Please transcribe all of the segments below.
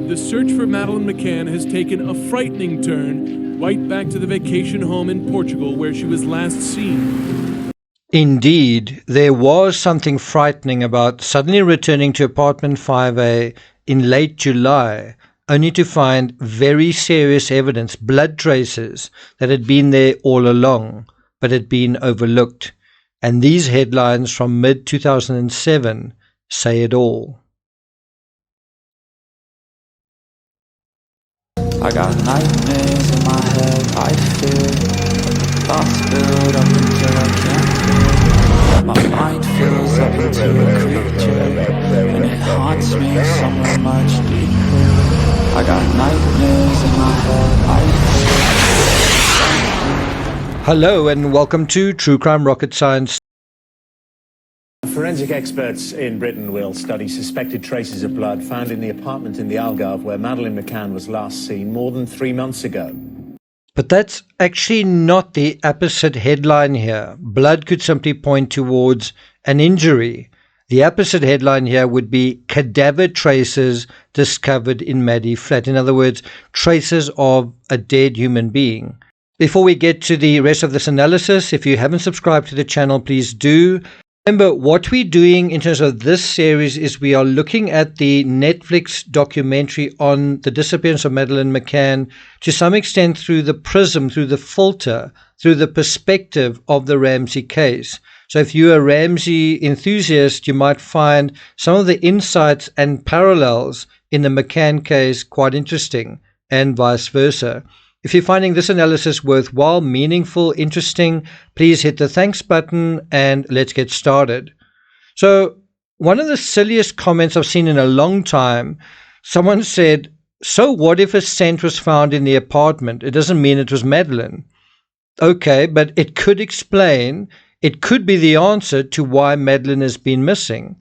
the search for Madeleine McCann has taken a frightening turn, right back to the vacation home in Portugal where she was last seen. Indeed, there was something frightening about suddenly returning to apartment 5A in late July, only to find very serious evidence, blood traces, that had been there all along, but had been overlooked. And these headlines from mid-2007 say it all. I got nightmares in my head, I fear thoughts build up until I can't feel. My mind fills up into a creature, and it haunts me somewhere much deeper. I got nightmares in my head, I fear. Hello and welcome to True Crime Rocket Science. Forensic experts in Britain will study suspected traces of blood found in the apartment in the Algarve where Madeleine McCann was last seen more than 3 months ago. But that's actually not the opposite headline here. Blood could simply point towards an injury. The opposite headline here would be cadaver traces discovered in Maddie flat. In other words, traces of a dead human being. Before we get to the rest of this analysis, if you haven't subscribed to the channel, please do. Remember, what we're doing in terms of this series is we are looking at the Netflix documentary on the disappearance of Madeleine McCann to some extent through the prism, through the filter, through the perspective of the Ramsey case. So if you're a Ramsey enthusiast, you might find some of the insights and parallels in the McCann case quite interesting, and vice versa. If you're finding this analysis worthwhile, meaningful, interesting, please hit the thanks button and let's get started. So one of the silliest comments I've seen in a long time, someone said, so what if a scent was found in the apartment? It doesn't mean it was Madeleine. Okay, but it could explain, it could be the answer to why Madeleine has been missing.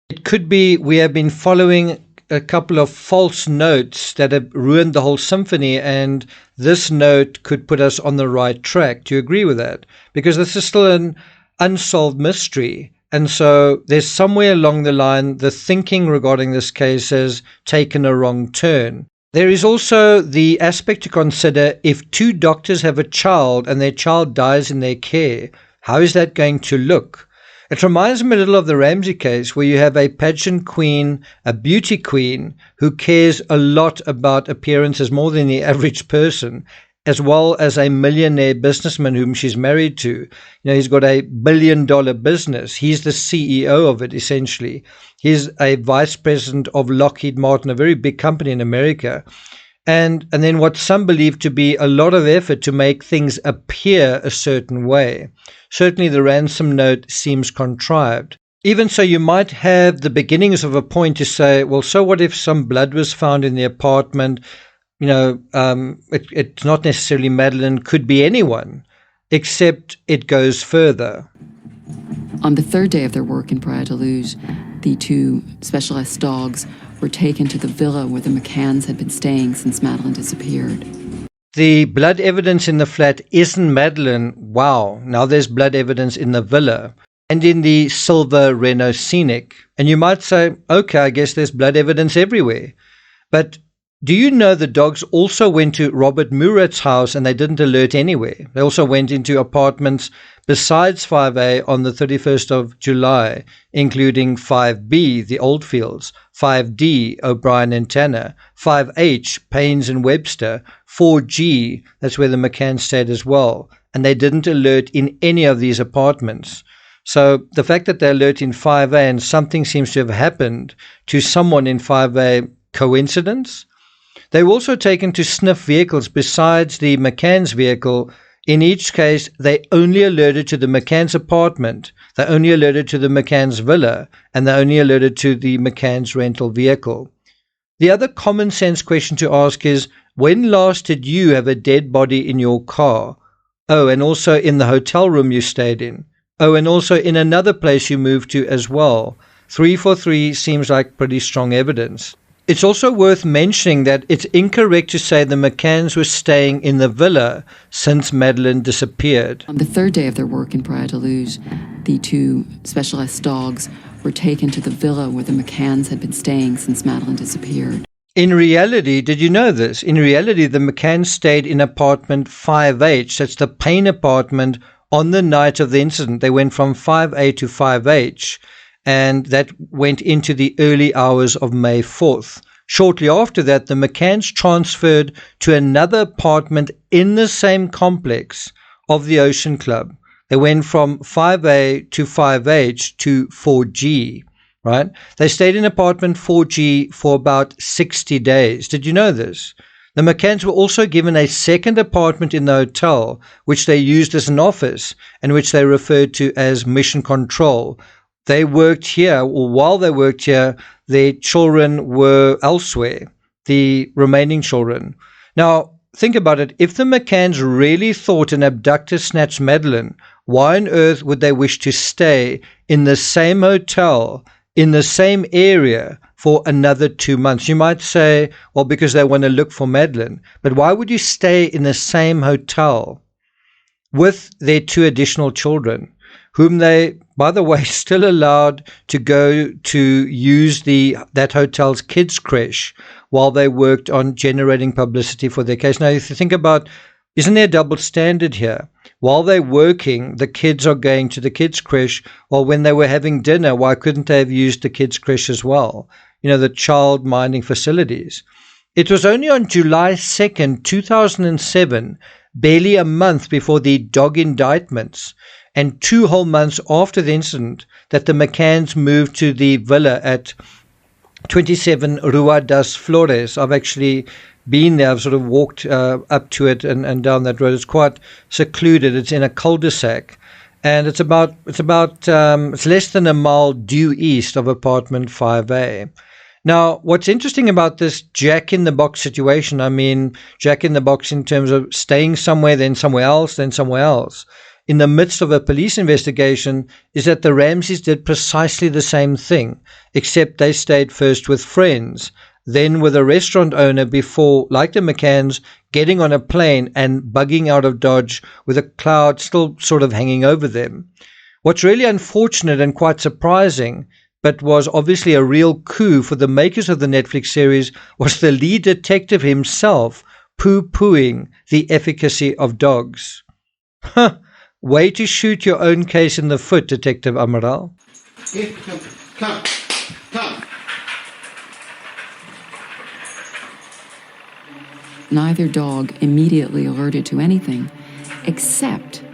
It could be we have been following a couple of false notes that have ruined the whole symphony, and this note could put us on the right track. Do you agree with that? Because this is still an unsolved mystery. And so there's somewhere along the line, the thinking regarding this case has taken a wrong turn. There is also the aspect to consider: if two doctors have a child and their child dies in their care, how is that going to look? It reminds me a little of the Ramsey case, where you have a pageant queen, a beauty queen, who cares a lot about appearances more than the average person, as well as a millionaire businessman whom she's married to. You know, he's got a billion-dollar business. He's the CEO of it, essentially. He's a vice president of Lockheed Martin, a very big company in America. And then what some believe to be a lot of effort to make things appear a certain way. Certainly the ransom note seems contrived. Even so, you might have the beginnings of a point to say, well, so what if some blood was found in the apartment? You know, it's not necessarily Madeleine, could be anyone, except it goes further. On the third day of their work in Praia da Luz, the two specialist dogs were taken to the villa where the McCanns had been staying since Madeleine disappeared. The blood evidence in the flat isn't Madeleine. Wow, now there's blood evidence in the villa and in the silver Renault Scenic. And you might say, okay, I guess there's blood evidence everywhere. But do you know the dogs also went to Robert Murat's house and they didn't alert anywhere? They also went into apartments besides 5A on the 31st of July, including 5B, the Oldfields, 5D, O'Brien and Tanner, 5H, Paynes and Webster, 4G, that's where the McCann stayed as well. And they didn't alert in any of these apartments. So the fact that they alert in 5A and something seems to have happened to someone in 5A, coincidence? They were also taken to sniff vehicles besides the McCann's vehicle. In each case, they only alerted to the McCann's apartment, they only alerted to the McCann's villa, and they only alerted to the McCann's rental vehicle. The other common sense question to ask is, when last did you have a dead body in your car? Oh, and also in the hotel room you stayed in. Oh, and also in another place you moved to as well. 343 seems like pretty strong evidence. It's also worth mentioning that it's incorrect to say the McCanns were staying in the villa since Madeleine disappeared. On the third day of their work in Praia da Luz, the two specialist dogs were taken to the villa where the McCanns had been staying since Madeleine disappeared. In reality, did you know this? In reality, the McCanns stayed in apartment 5H. That's the Payne apartment on the night of the incident. They went from 5A to 5H, and that went into the early hours of May 4th. Shortly after that, the McCanns transferred to another apartment in the same complex of the Ocean Club. They went from 5A to 5H to 4G. Right? They stayed in apartment 4G for about 60 days. Did you know this? The McCanns were also given a second apartment in the hotel, which they used as an office and which they referred to as Mission Control. They worked here, or while they worked here, their children were elsewhere, the remaining children. Now, think about it. If the McCanns really thought an abductor snatched Madeleine, why on earth would they wish to stay in the same hotel in the same area for another 2 months? You might say, well, because they want to look for Madeleine. But why would you stay in the same hotel with their 2 additional children, whom they, by the way, still allowed to go to use that hotel's kids' creche while they worked on generating publicity for their case? Now, if you think about, isn't there a double standard here? While they're working, the kids are going to the kids' creche, or when they were having dinner, why couldn't they have used the kids' creche as well? You know, the child minding facilities. It was only on July 2nd, 2007, barely a month before the dog indictments, and 2 whole months after the incident, that the McCanns moved to the villa at 27 Rua das Flores. I've actually been there. I've sort of walked up to it and down that road. It's quite secluded. It's in a cul-de-sac, and it's less than a mile due east of apartment 5A. Now, what's interesting about this jack-in-the-box situation, I mean jack-in-the-box in terms of staying somewhere, then somewhere else, then somewhere else, in the midst of a police investigation, is that the Ramseys did precisely the same thing, except they stayed first with friends, then with a restaurant owner before, like the McCanns, getting on a plane and bugging out of Dodge with a cloud still sort of hanging over them. What's really unfortunate and quite surprising, but was obviously a real coup for the makers of the Netflix series, was the lead detective himself poo-pooing the efficacy of dogs. Huh. Way to shoot your own case in the foot, Detective Amaral. Come. Neither dog immediately alerted to anything, except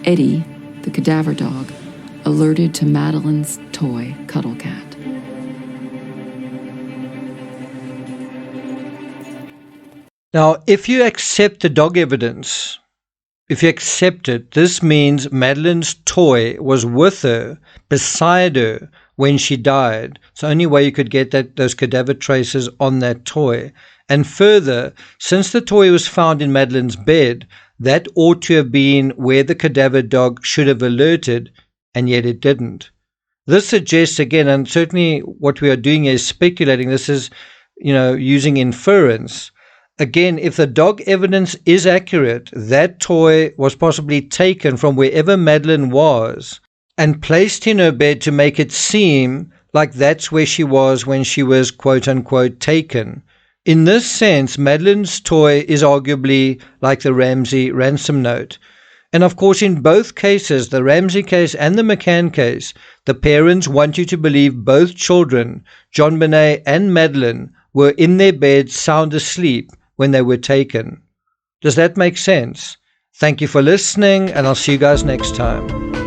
Eddie, the cadaver dog, alerted to Madeleine's toy cuddle cat. Now, if you accept the dog evidence, if you accept it, this means Madeleine's toy was with her, beside her, when she died. It's the only way you could get those cadaver traces on that toy. And further, since the toy was found in Madeleine's bed, that ought to have been where the cadaver dog should have alerted, and yet it didn't. This suggests, again, and certainly what we are doing is speculating, this is, using inference. Again, if the dog evidence is accurate, that toy was possibly taken from wherever Madeleine was and placed in her bed to make it seem like that's where she was when she was quote-unquote taken. In this sense, Madeleine's toy is arguably like the Ramsey ransom note. And of course, in both cases, the Ramsey case and the McCann case, the parents want you to believe both children, John Benet and Madeleine, were in their beds sound asleep when they were taken. Does that make sense? Thank you for listening, and I'll see you guys next time.